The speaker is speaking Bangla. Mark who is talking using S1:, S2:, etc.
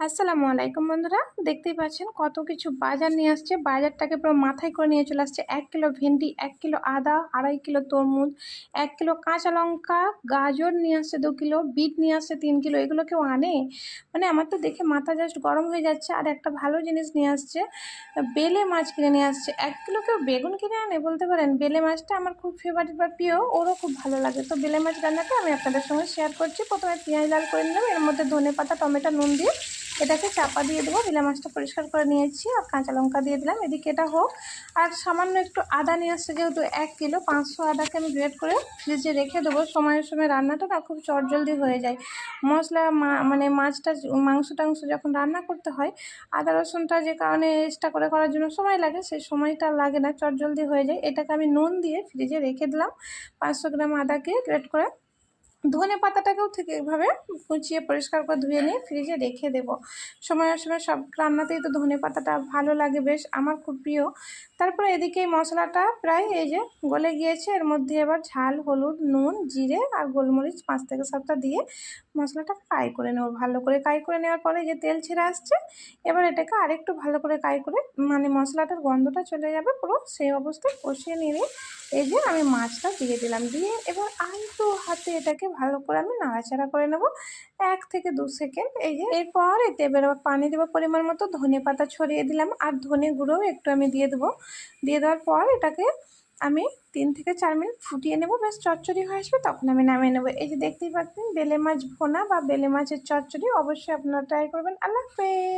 S1: আসসালামু আলাইকুম বন্ধুরা, দেখতেই পাচ্ছেন কত কিছু বাজার নিয়ে আসছে। বাজারটাকে পুরো মাথায় করে নিয়ে চলে আসছে। 1 কিলো ভেন্ডি, 1 কিলো আদা, 2.5 কিলো তরমুজ, 1 কিলো কাঁচা লঙ্কা, গাজর নিয়ে আসছে 2 কিলো, বিট নিয়ে আসছে 3 কিলো। এগুলো কেউ আনে? মানে আমার তো দেখে মাথা জাস্ট গরম হয়ে যাচ্ছে। আর একটা ভালো জিনিস নিয়ে আসছে, বেলে মাছ কিনে নিয়ে আসছে 1 কিলো। কেউ বেগুন কিনে আনে বলতে পারেন? বেলে মাছটা আমার খুব ফেভারিট বা প্রিয়, ওরও খুব ভালো লাগে। তো বেলে মাছ রান্নাটা আমি আপনাদের সঙ্গে শেয়ার করছি। প্রথমে পেঁয়াজ লাল করে নিলাম, এর মধ্যে ধনেপাতা, টমেটো, নুন দিয়ে এটাকে চাপা দিয়ে দেবো। বেলে মাছটা পরিষ্কার করে নিয়েছি আর কাঁচা লঙ্কা দিয়ে দিলাম। এদিকে এটা হোক। আর সামান্য একটু আদা নিয়ে আসছে, যেহেতু 1 কিলো, 500 আদাকে আমি গ্রেট করে ফ্রিজে রেখে দেবো। সময়ের সময় রান্নাটা না খুব চটজলদি হয়ে যায়। মশলা মানে মাছটা মাংস টাংস যখন রান্না করতে হয়, আদা রসুনটা যে কারণে এক্সট্রা করে করার জন্য সময় লাগে, সেই সময়টা লাগে না, চটজলদি হয়ে যায়। এটাকে আমি নুন দিয়ে ফ্রিজে রেখে দিলাম। 500 গ্রাম আদাকে গ্রেট করে, ধনে পাতাটাকেও ঠিক এইভাবে কুচিয়ে পরিষ্কার করে ধুয়ে নিয়ে ফ্রিজে রেখে দেবো। সময়ের সময় সব রান্নাতেই তো ধনে পাতাটা ভালো লাগে, বেশ আমার খুব প্রিয়। তারপরে এদিকে মশলাটা প্রায় এই যে গলে গিয়েছে। এর মধ্যে এবার ঝাল, হলুদ, নুন, জিরে আর গোলমরিচ 5 থেকে 7টা দিয়ে মশলাটা ফ্রাই করে নেবো। ভালো করে ফ্রাই করে নেওয়ার পরে যে তেল ছেড়ে আসছে, এবার এটাকে আরেকটু ভালো করে ফ্রাই করে, মানে মশলাটার গন্ধটা চলে যাবে পুরো, সেই অবস্থায় কষিয়ে নিয়ে এই যে আমি মাছটা দিয়ে দিলাম। দিয়ে এবার আলতো হাতে এটাকে ভালো করে আমি নাড়াচাড়া করে নেব 1 থেকে 2 সেকেন্ড। এই যে এরপর এতে এবার পানি দেবো পরিমাণ মতো, ধনে পাতা ছড়িয়ে দিলাম আর ধনে গুঁড়োও একটু আমি দিয়ে দেবো। দিয়ে দেওয়ার পর এটাকে আমি 3 থেকে 4 মিনিট ফুটিয়ে নেব। বেশ চচ্চড়ি হয়ে আসবে, তখন আমি নামিয়ে নেবো। এই যে দেখতেই পাচ্ছেন বেলে মাছ ভোনা বা বেলে মাছের চচ্চড়ি। অবশ্যই আপনারা ট্রাই করবেন। আল্লাহ হাফেজ।